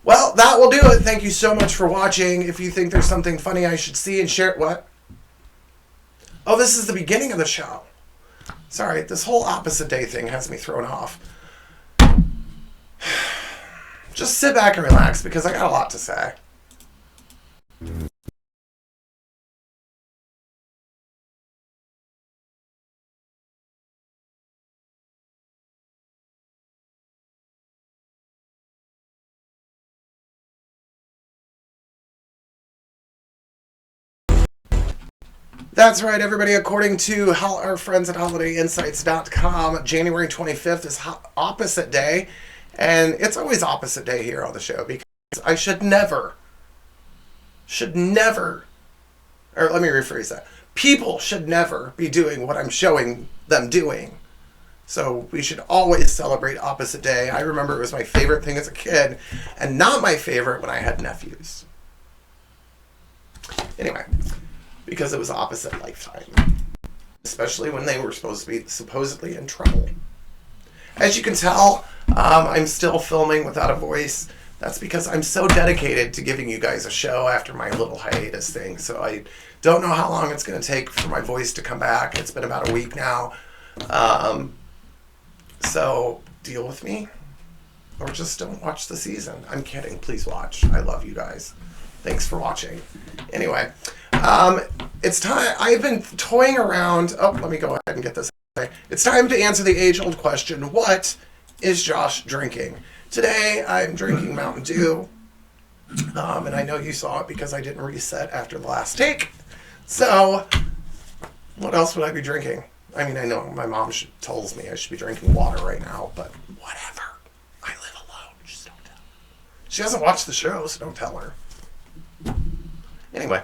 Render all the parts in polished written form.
Well, that will do it. Thank you so much for watching. If you think there's something funny I should see and share it, what? Oh, this is the beginning of the show. Sorry, this whole opposite day thing has me thrown off. Just sit back and relax because I got a lot to say. That's right, everybody. According to our friends at holidayinsights.com, January 25th is opposite day. And it's always opposite day here on the show because I should never, or let me rephrase that. People should never be doing what I'm showing them doing. So we should always celebrate opposite day. I remember it was my favorite thing as a kid and not my favorite when I had nephews. Anyway, because it was opposite lifetime. Especially when they were supposed to be supposedly in trouble. As you can tell, I'm still filming without a voice. That's because I'm so dedicated to giving you guys a show after my little hiatus thing. So I don't know how long it's going to take for my voice to come back. It's been about a week now. So deal with me. Or just don't watch the season. I'm kidding. Please watch. I love you guys. Thanks for watching. Anyway, it's time. I've been toying around. Oh, let me go ahead and get this. It's time to answer the age-old question, what is Josh drinking? Today, I'm drinking Mountain Dew, and I know you saw it because I didn't reset after the last take. So, what else would I be drinking? I mean, I know my mom tells me I should be drinking water right now, but whatever. I live alone. Just don't tell her. She hasn't watched the show, so don't tell her. Anyway,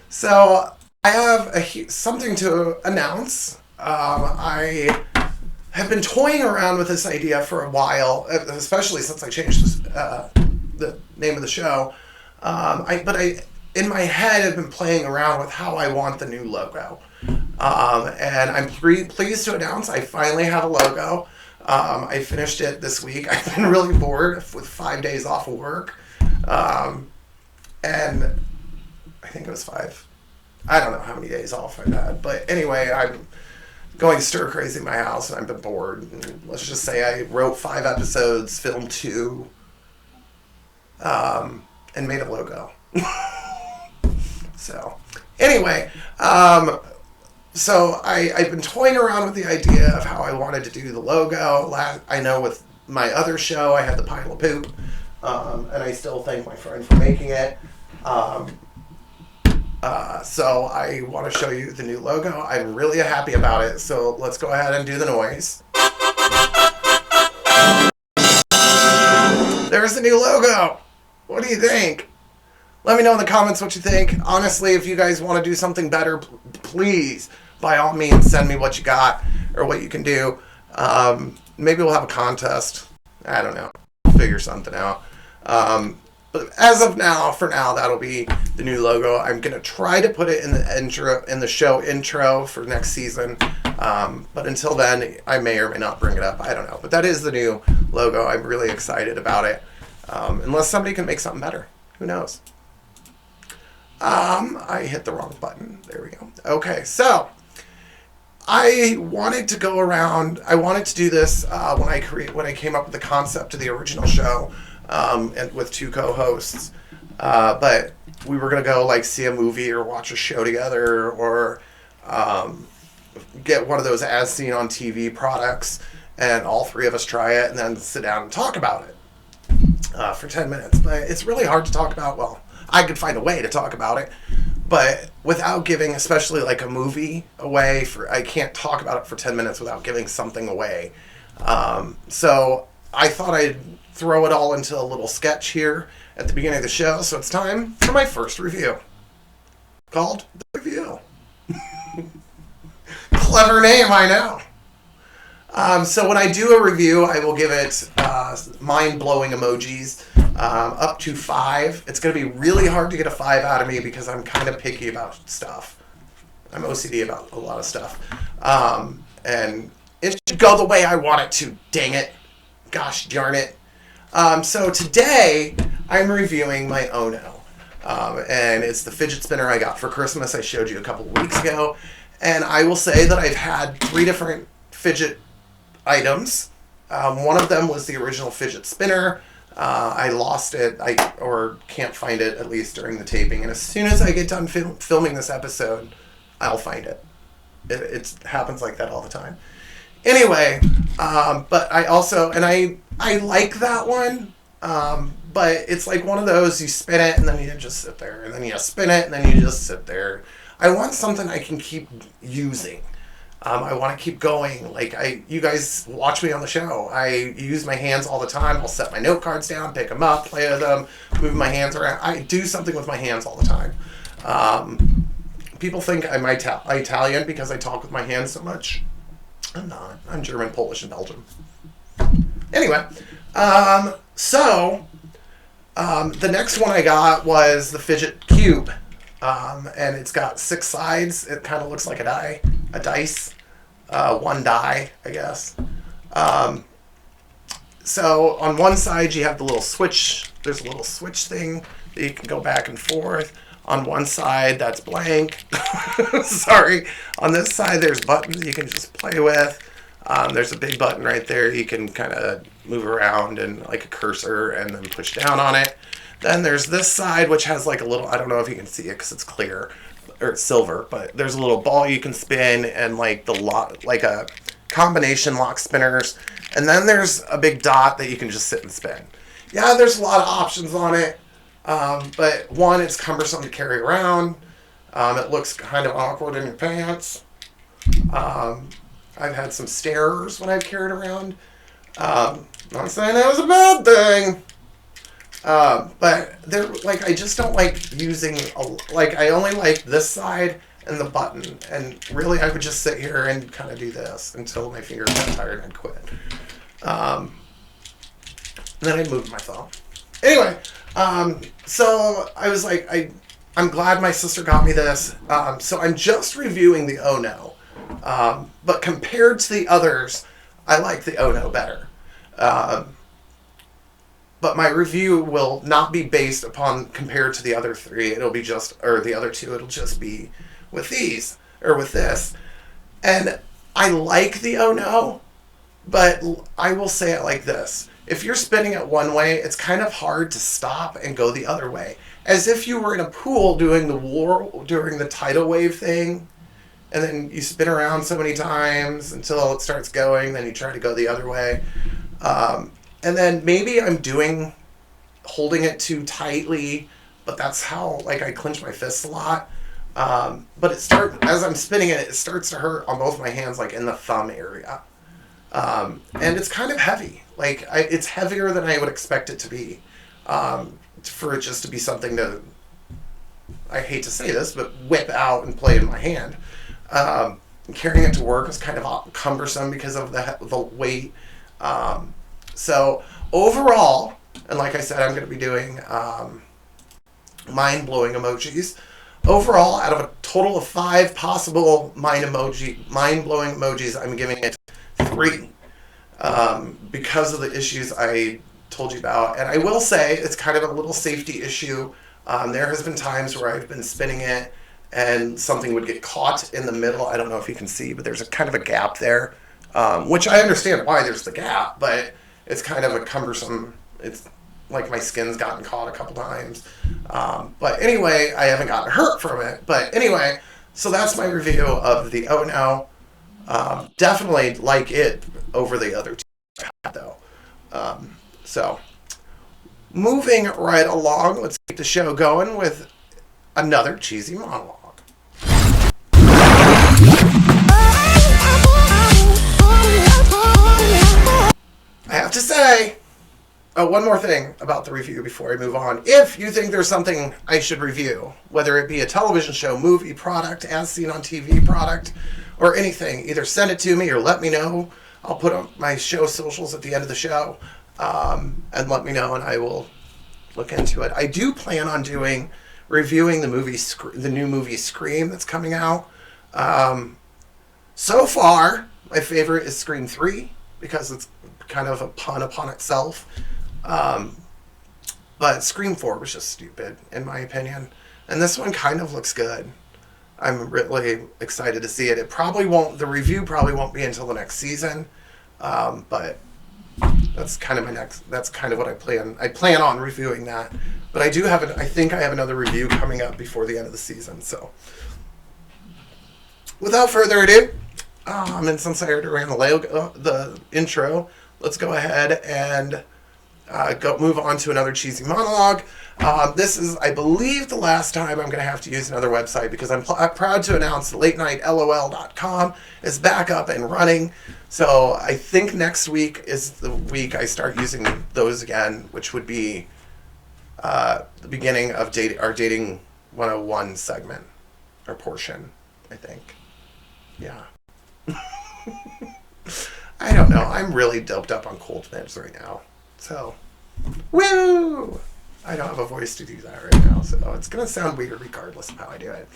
so I have something to announce. I have been toying around with this idea for a while, especially since I changed the name of the show. But in my head, I've been playing around with how I want the new logo. And I'm pleased to announce I finally have a logo. I finished it this week. I've been really bored with 5 days off of work. And I think it was 5. I don't know how many days off I've had. But anyway, I'm going stir crazy in my house and I've been bored. And let's just say I wrote 5 episodes, filmed 2, and made a logo. So anyway, so I've been toying around with the idea of how I wanted to do the logo. I know with my other show, I had the pile of poop. And I still thank my friend for making it. So I want to show you the new logo. I'm really happy about it. So let's go ahead and do the noise. There's the new logo. What do you think? Let me know in the comments what you think. Honestly, if you guys want to do something better, please, by all means, send me what you got or what you can do. Maybe we'll have a contest. I don't know. We'll figure something out. But as of now, for now, that'll be the new logo. I'm gonna try to put it in the show intro for next season. But until then, I may or may not bring it up. I don't know. But that is the new logo. I'm really excited about it. Unless somebody can make something better, who knows? I hit the wrong button. There we go. Okay, so I wanted to go around. I wanted to do this when I came up with the concept of the original show. And with 2 co-hosts, but we were gonna go like see a movie or watch a show together, or get one of those as seen on TV products, and all 3 of us try it, and then sit down and talk about it for 10 minutes. But it's really hard to talk about. Well, I could find a way to talk about it, but without giving, especially like a movie away, I can't talk about it for 10 minutes without giving something away. So I thought I'd throw it all into a little sketch here at the beginning of the show. So it's time for my first review, called The Review. Clever name, I know. So when I do a review, I will give it mind-blowing emojis, up to 5. It's going to be really hard to get a 5 out of me because I'm kind of picky about stuff. I'm OCD about a lot of stuff. And it should go the way I want it to, dang it. Gosh darn it. So today I'm reviewing my Ono. And it's the fidget spinner I got for Christmas. I showed you a couple of weeks ago. And I will say that I've had 3 different fidget items. One of them was the original fidget spinner. I lost it, or can't find it, at least during the taping. And as soon as I get done filming this episode, I'll find it. It happens like that all the time. Anyway, but I also, and I like that one, but it's like one of those, you spin it and then you just sit there, and then you spin it and then you just sit there. I want something I can keep using. I want to keep going. Like, you guys watch me on the show. I use my hands all the time. I'll set my note cards down, pick them up, play with them, move my hands around. I do something with my hands all the time. People think I'm Italian because I talk with my hands so much. I'm not. I'm German, Polish, and Belgian. Anyway, the next one I got was the Fidget Cube. And it's got 6 sides. It kind of looks like a dice, 1 die, I guess. So on one side you have the little switch. There's a little switch thing that you can go back and forth. On one side, that's blank. Sorry. On this side, there's buttons you can just play with. There's a big button right there you can kind of move around and like a cursor and then push down on it. Then there's this side, which has like a little, I don't know if you can see it because it's clear or it's silver, but there's a little ball you can spin and like like a combination lock spinners. And then there's a big dot that you can just sit and spin. Yeah, there's a lot of options on it. But one, it's cumbersome to carry around. It looks kind of awkward in your pants. I've had some starers when I've carried around. Not saying that was a bad thing. But they're like, I just don't like using, I only like this side and the button. And really, I would just sit here and kind of do this until my fingers got tired and I'd quit. And then I'd move my thumb. Anyway, so I was like, I'm glad my sister got me this. So I'm just reviewing the Ono. But compared to the others, I like the Ono better. But my review will not be based upon compared to the other 3. It'll be just, or the other 2, it'll just be with these, or with this. And I like the Ono, but I will say it like this. If you're spinning it one way, it's kind of hard to stop and go the other way. As if you were in a pool doing the tidal wave thing, and then you spin around so many times until it starts going, then you try to go the other way. And then maybe I'm holding it too tightly, but that's how, I clench my fists a lot. But as I'm spinning it, it starts to hurt on both my hands, in the thumb area. And it's kind of heavy. It's heavier than I would expect it to be. For it just to be something to, I hate to say this, but whip out and play in my hand. Carrying it to work is kind of cumbersome because of the weight. So overall, and like I said, I'm going to be doing mind-blowing emojis. Overall, out of a total of 5 possible mind-blowing emojis, I'm giving it 3 because of the issues I told you about. And I will say it's kind of a little safety issue. There has been times where I've been spinning it and something would get caught in the middle. I don't know if you can see, but there's a kind of a gap there, which I understand why there's the gap, but it's kind of a cumbersome, it's like my skin's gotten caught a couple times. But anyway, I haven't gotten hurt from it. But anyway, so that's my review of the Ono. Definitely like it over the other 2 though. So moving right along, let's keep the show going with another cheesy monologue. I have to say, one more thing about the review before I move on. If you think there's something I should review, whether it be a television show, movie, product, as seen on TV product, or anything, either send it to me or let me know. I'll put up my show socials at the end of the show, and let me know, and I will look into it. I do plan on reviewing the new movie Scream that's coming out. So far, my favorite is Scream 3 because kind of a pun upon itself. But Scream 4 was just stupid, in my opinion. And this one kind of looks good. I'm really excited to see it. The review probably won't be until the next season. But that's kind of what I plan on reviewing that. But I think I have another review coming up before the end of the season. So without further ado, and since I already ran the intro, let's go ahead and move on to another cheesy monologue. This is, I believe, the last time I'm going to have to use another website, because I'm proud to announce that LateNightLOL.com is back up and running. So I think next week is the week I start using those again, which would be the beginning of our Dating 101 segment, or portion, I think. Yeah. I don't know. I'm really doped up on cold meds right now. So, woo! I don't have a voice to do that right now, so it's going to sound weird regardless of how I do it.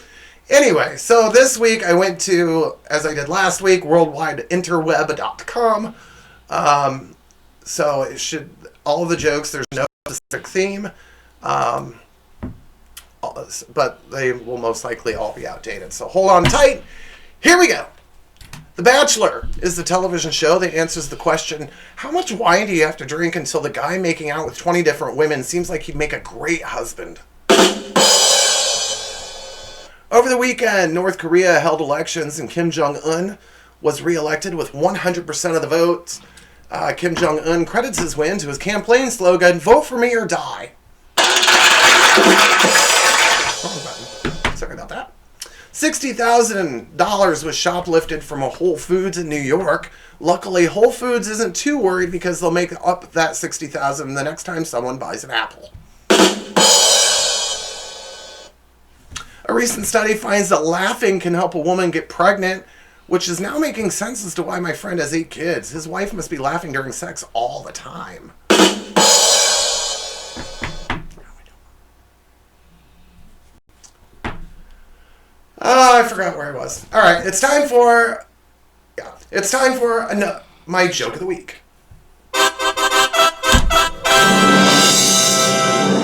Anyway, so this week I went to, as I did last week, worldwideinterweb.com. So it should, all of the jokes, there's no specific theme, but they will most likely all be outdated. So hold on tight. Here we go. The Bachelor is the television show that answers the question, how much wine do you have to drink until the guy making out with 20 different women seems like he'd make a great husband? Over the weekend, North Korea held elections and Kim Jong-un was re-elected with 100% of the votes. Kim Jong-un credits his win to his campaign slogan, "Vote for me or die." Wrong button. Sorry about that. $60,000 was shoplifted from a Whole Foods in New York. Luckily, Whole Foods isn't too worried, because they'll make up that $60,000 the next time someone buys an apple. A recent study finds that laughing can help a woman get pregnant, which is now making sense as to why my friend has 8 kids. His wife must be laughing during sex all the time. Oh, I forgot where I was. All right, it's time for my joke of the week.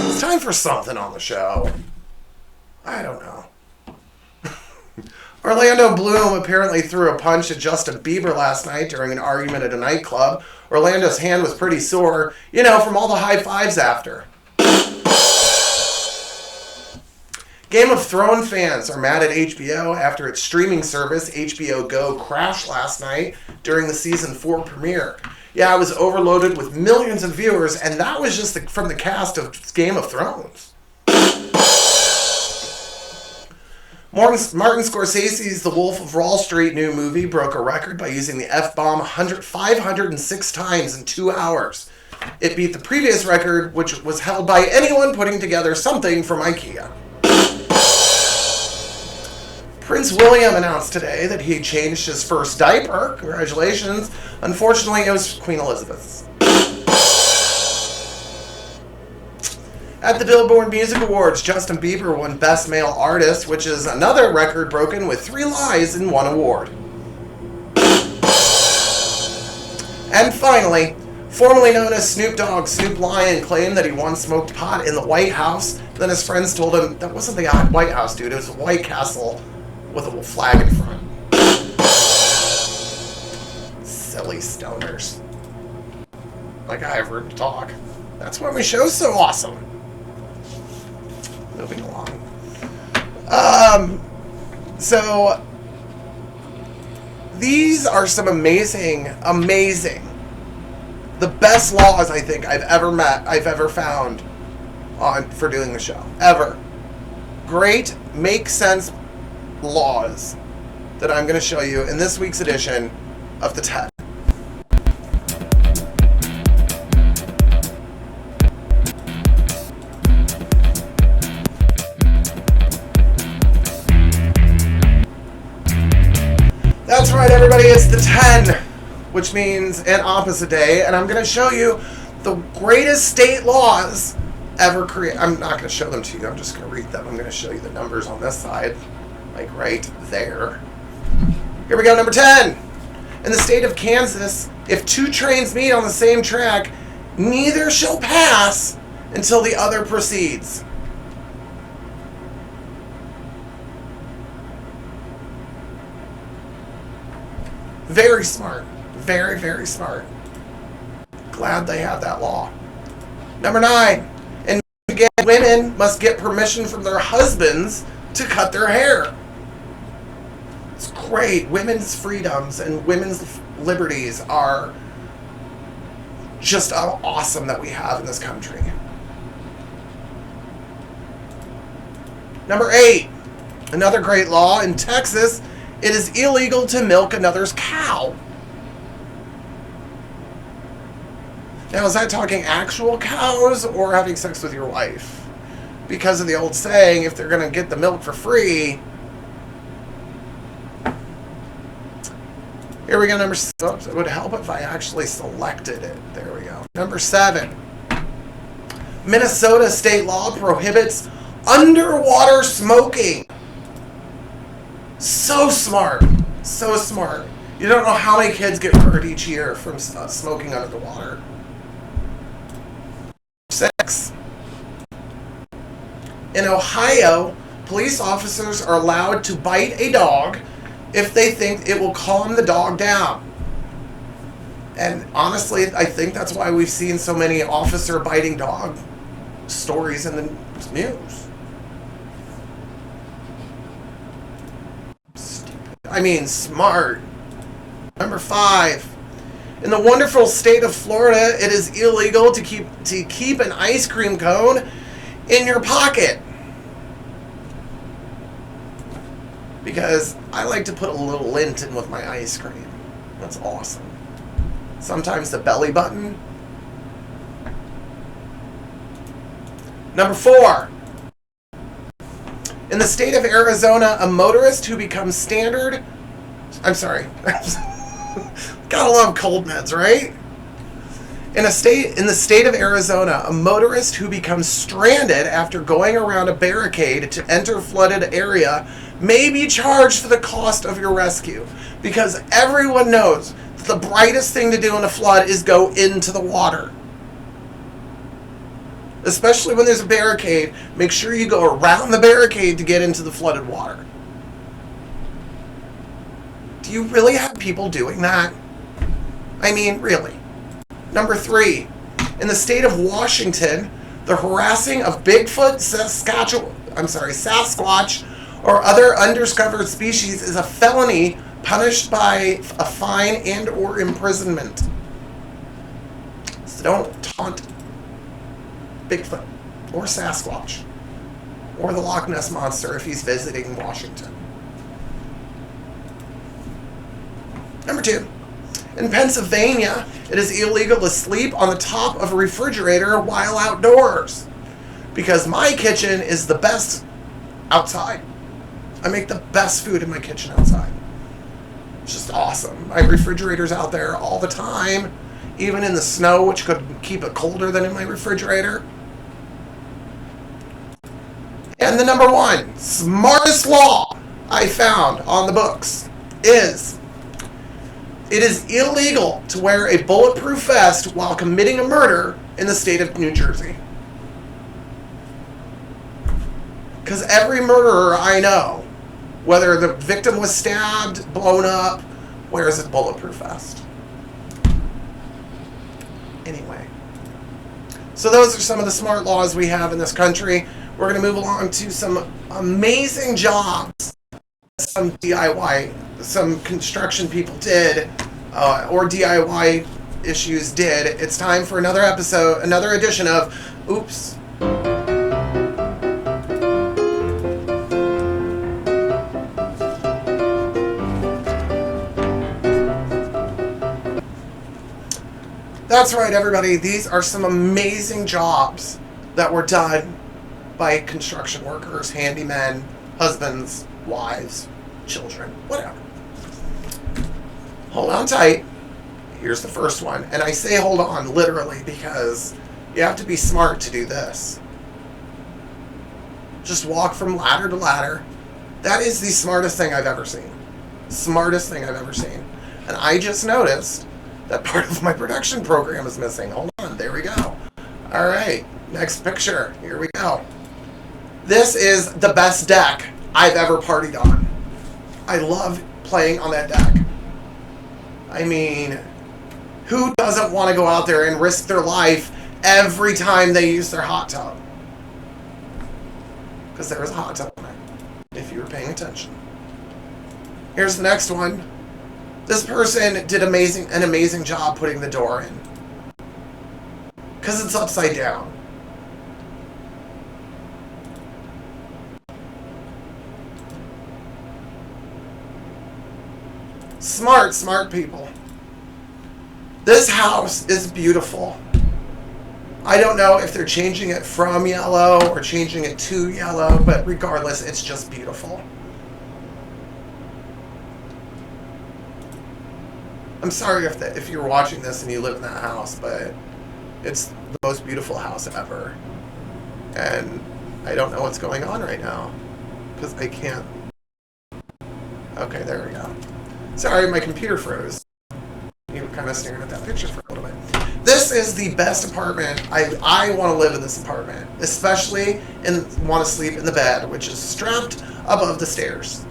It's time for something on the show. I don't know. Orlando Bloom apparently threw a punch at Justin Bieber last night during an argument at a nightclub. Orlando's hand was pretty sore, from all the high fives after. Game of Thrones fans are mad at HBO after its streaming service, HBO Go, crashed last night during the season 4 premiere. Yeah, it was overloaded with millions of viewers, and that was just from the cast of Game of Thrones. Martin Scorsese's The Wolf of Wall Street new movie broke a record by using the F-bomb 506 times in 2 hours. It beat the previous record, which was held by anyone putting together something from IKEA. Prince William announced today that he changed his first diaper. Congratulations. Unfortunately, it was Queen Elizabeth's. At the Billboard Music Awards, Justin Bieber won Best Male Artist, which is another record broken with 3 lies in 1 award. And finally, formerly known as Snoop Dogg, Snoop Lion claimed that he once smoked pot in the White House. Then his friends told him that wasn't the White House, dude. It was a White Castle with a flag in front. Silly stoners. Like I ever talk. That's why my show's so awesome. Moving along. So these are some amazing, the best laws I think I've ever found for doing the show. Ever. Great, make sense laws that I'm going to show you in this week's edition of the 10. That's right, everybody, it's the 10, which means an opposite day, and I'm going to show you the greatest state laws ever created. I'm not going to show them to you, I'm just going to read them. I'm going to show you the numbers on this side, like right there. Here we go, number 10. In the state of Kansas, If two trains meet on the same track, neither shall pass until the other proceeds. Very smart. Very, very smart. Glad they have that law. Number 9. In Michigan, women must get permission from their husbands to cut their hair. It's great. Women's freedoms and women's liberties are just awesome that we have in this country. Number 8. Another great law in Texas. It is illegal to milk another's cow. Now, is that talking actual cows or having sex with your wife? Because of the old saying, if they're going to get the milk for free. Here we go, number 6. Oops, it would help if I actually selected it. There we go. Number 7. Minnesota state law prohibits underwater smoking. So smart. So smart. You don't know how many kids get hurt each year from smoking under the water. 6. In Ohio, police officers are allowed to bite a dog if they think it will calm the dog down. And honestly, I think that's why we've seen so many officer biting dog stories in the news. I mean, smart. Number 5. In the wonderful state of Florida, it is illegal to keep an ice cream cone in your pocket. Because I like to put a little lint in with my ice cream. That's awesome. Sometimes the belly button. Number 4. In the state of Arizona, a motorist who becomes standard... I'm sorry. Gotta love cold meds, right? In the state of Arizona, a motorist who becomes stranded after going around a barricade to enter flooded area may be charged for the cost of your rescue. Because everyone knows that the brightest thing to do in a flood is go into the water. Especially when there's a barricade, make sure you go around the barricade to get into the flooded water. Do you really have people doing that? I mean, really. Number 3. In the state of Washington, the harassing of Bigfoot, Sasquatch, or other undiscovered species is a felony punished by a fine and or imprisonment. So don't taunt Bigfoot or Sasquatch or the Loch Ness Monster if he's visiting Washington. Number 2. In Pennsylvania, it is illegal to sleep on the top of a refrigerator while outdoors. Because my kitchen is the best outside. I make the best food in my kitchen outside. It's just awesome. My refrigerator's out there all the time, even in the snow, which could keep it colder than in my refrigerator. And the number 1 smartest law I found on the books is: it is illegal to wear a bulletproof vest while committing a murder in the state of New Jersey. Because every murderer I know, whether the victim was stabbed, blown up, wears a bulletproof vest. Anyway. So those are some of the smart laws we have in this country. We're going to move along to some amazing jobs some construction people did, or DIY issues did. It's time for another edition of Oops. That's right, everybody. These are some amazing jobs that were done by construction workers, handymen, husbands, wives, children, whatever. Hold on tight. Here's the first one. And I say hold on literally because you have to be smart to do this. Just walk from ladder to ladder. That is the smartest thing I've ever seen. Smartest thing I've ever seen. And I just noticed That part of my production program is missing. Hold on. There we go. All right. Next picture. Here we go. This is the best deck I've ever partied on. I love playing on that deck. I mean, who doesn't want to go out there and risk their life every time they use their hot tub? Because there was a hot tub on it, if you were paying attention. Here's the next one. This person did an amazing job putting the door in. Because it's upside down. Smart people. This house is beautiful. I don't know if they're changing it from yellow or changing it to yellow, but regardless, it's just beautiful. I'm sorry if you're watching this and you live in that house, but it's the most beautiful house ever. And I don't know what's going on right now because I can't. Okay, there we go. Sorry, my computer froze. You were kind of staring at that picture for a little bit. This is the best apartment. I want to live in this apartment, especially and want to sleep in the bed, which is strapped above the stairs.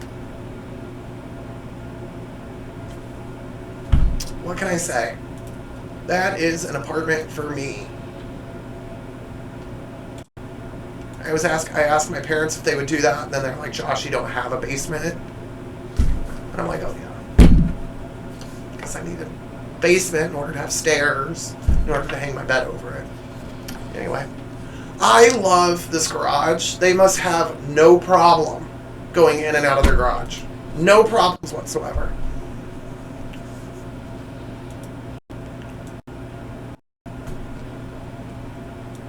What can I say? That is an apartment for me. I asked my parents if they would do that, and then they're like, Josh, you don't have a basement? And I'm like, oh yeah. Because I need a basement in order to have stairs, in order to hang my bed over it. Anyway, I love this garage. They must have no problem going in and out of their garage. No problems whatsoever.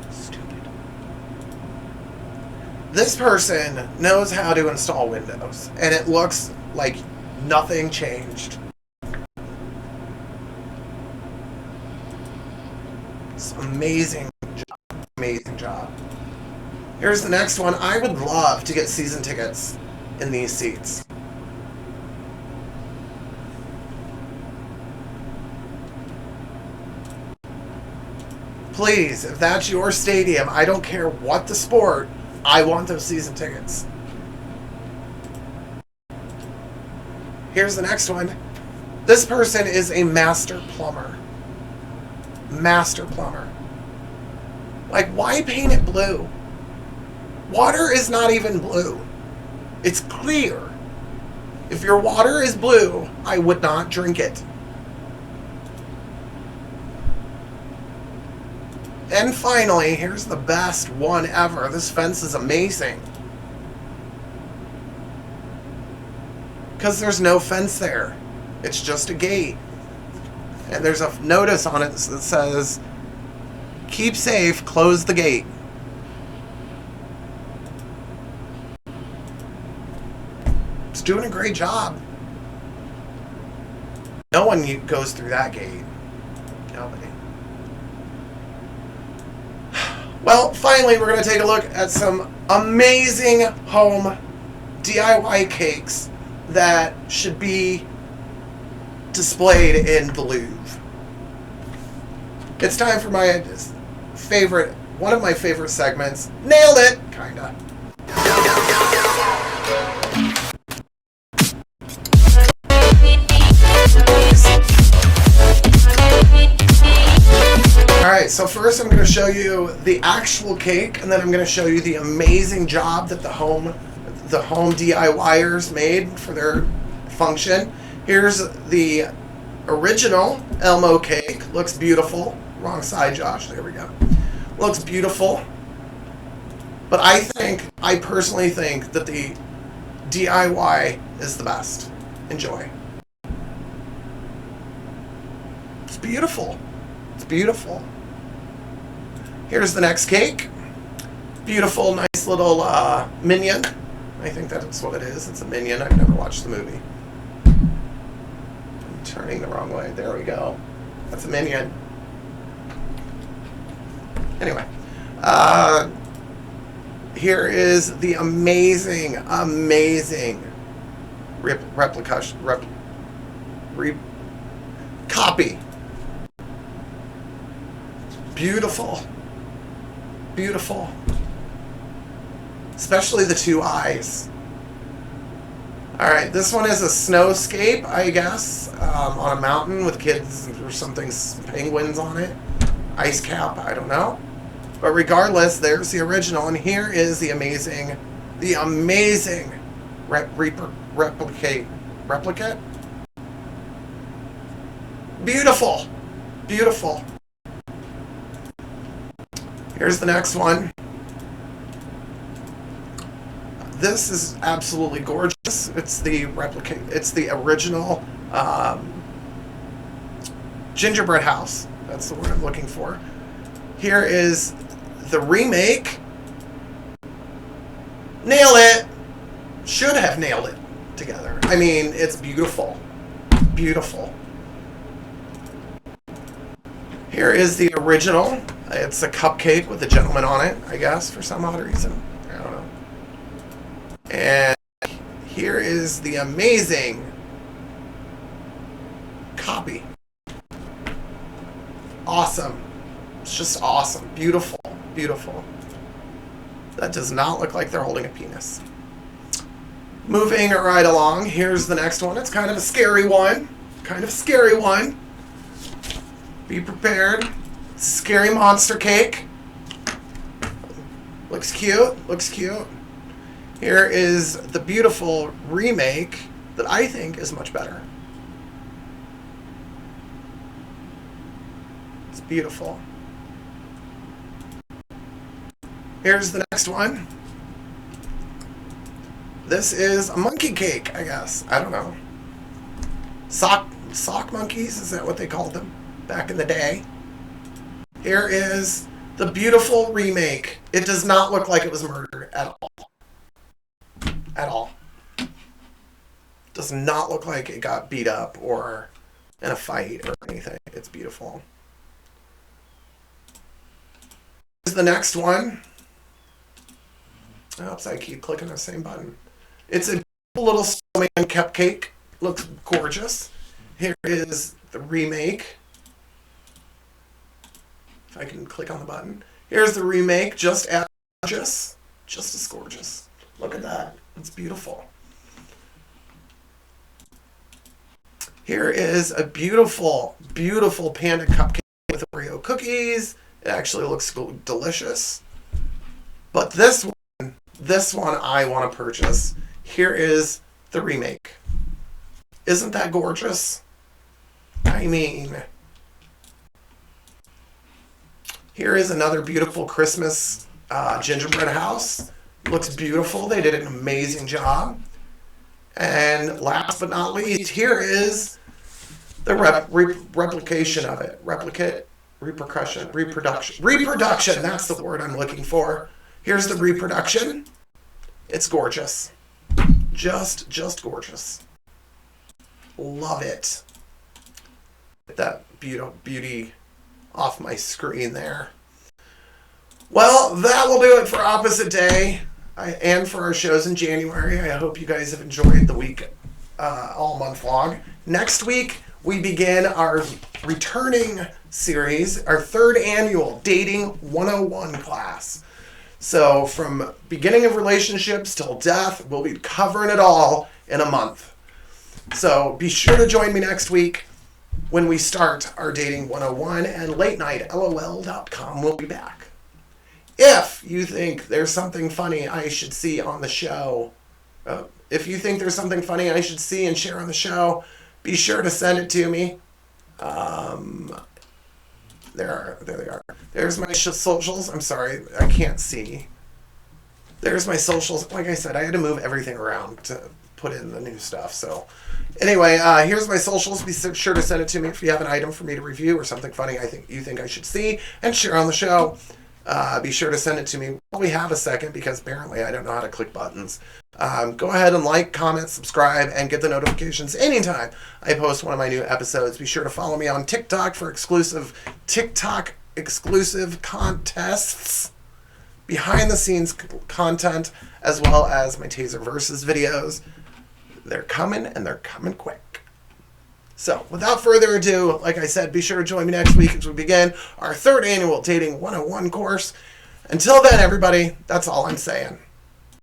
Stupid. This person knows how to install Windows, and it looks like nothing changed. It's amazing job. Amazing job. Here's the next one. I would love to get season tickets in these seats. Please, if that's your stadium, I don't care what the sport, I want those season tickets. Here's the next one. This person is a master plumber. Master plumber. Like, why paint it blue? Water is not even blue. It's clear. If your water is blue, I would not drink it. And finally, here's the best one ever. This fence is amazing. Because there's no fence there. It's just a gate. And there's a notice on it that says, keep safe, close the gate. It's doing a great job. No one goes through that gate. Nobody. Well, finally, we're going to take a look at some amazing home DIY cakes that should be displayed in the Louvre. It's time for my one of my favorite segments. Nailed it! Kinda. Alright, so first I'm going to show you the actual cake, and then I'm going to show you the amazing job that the home DIYers made for their function. Here's the original Elmo cake. Looks beautiful. Wrong side, Josh. There we go. Looks beautiful. But I personally think that the DIY is the best. Enjoy. It's beautiful. It's beautiful. Here's the next cake. Beautiful, nice little minion. I think that's what it is. It's a minion. I've never watched the movie. I'm turning the wrong way. There we go. That's a minion. Anyway. Here is the amazing copy Beautiful. Beautiful. Especially the two eyes. Alright, this one is a snowscape, I guess, on a mountain with kids or something, penguins on it. Ice cap, I don't know. But regardless, there's the original, and here is the amazing replicate. Beautiful. Beautiful. Here's the next one. This is absolutely gorgeous. It's the replicate. It's the original gingerbread house. That's the word I'm looking for. Here is the remake. Nail it. Should have nailed it together. I mean, it's beautiful. Beautiful. Here is the original. It's a cupcake with a gentleman on it, I guess, for some odd reason. I don't know. And here is the amazing copy. Awesome. It's just awesome. Beautiful. Beautiful. That does not look like they're holding a penis. Moving right along, here's the next one. It's kind of a scary one. Kind of a scary one. Be prepared. Scary monster cake. Looks cute. Looks cute. Here is the beautiful remake that I think is much better. It's beautiful. Here's the next one. This is a monkey cake, I guess. I don't know. Sock monkeys, is that what they called them back in the day? Here is the beautiful remake. It does not look like it was murdered at all. At all. Does not look like it got beat up or in a fight or anything. It's beautiful. Here's the next one. Oops, I keep clicking the same button. It's a little snowman cupcake. Looks gorgeous. Here is the remake. If I can click on the button. Here's the remake, just as gorgeous. Just as gorgeous. Look at that. It's beautiful. Here is a beautiful, beautiful panda cupcake with Oreo cookies. It actually looks delicious. But this one I want to purchase. Here is the remake. Isn't that gorgeous? I mean, here is another beautiful Christmas gingerbread house. Looks beautiful. They did an amazing job. And last but not least, here is the replication of it. Reproduction. That's the word I'm looking for. Here's the reproduction. It's gorgeous. Just gorgeous. Love it. Get that beauty off my screen there. Well, that will do it for Opposite Day and for our shows in January. I hope you guys have enjoyed the week all month long. Next week, we begin our returning series, our third annual Dating 101 class. So from beginning of relationships till death, we'll be covering it all in a month. So be sure to join me next week when we start our Dating 101, and late night LOL.com will be back. If you think there's something funny I should see on the show, if you think there's something funny I should see and share on the show, be sure to send it to me. There they are. There's my socials. I'm sorry, I can't see. There's my socials. Like I said, I had to move everything around to put in the new stuff. So anyway, here's my socials. Be sure to send it to me if you have an item for me to review or something funny you think I should see and share on the show. Be sure to send it to me while we have a second, because apparently I don't know how to click buttons. Go ahead and like, comment, subscribe, and get the notifications anytime I post one of my new episodes. Be sure to follow me on TikTok for TikTok exclusive contests, behind the scenes content, as well as my Taser Versus videos. They're coming, and they're coming quick. So, without further ado, like I said, be sure to join me next week as we begin our 3rd annual Dating 101 course. Until then, everybody, that's all I'm saying.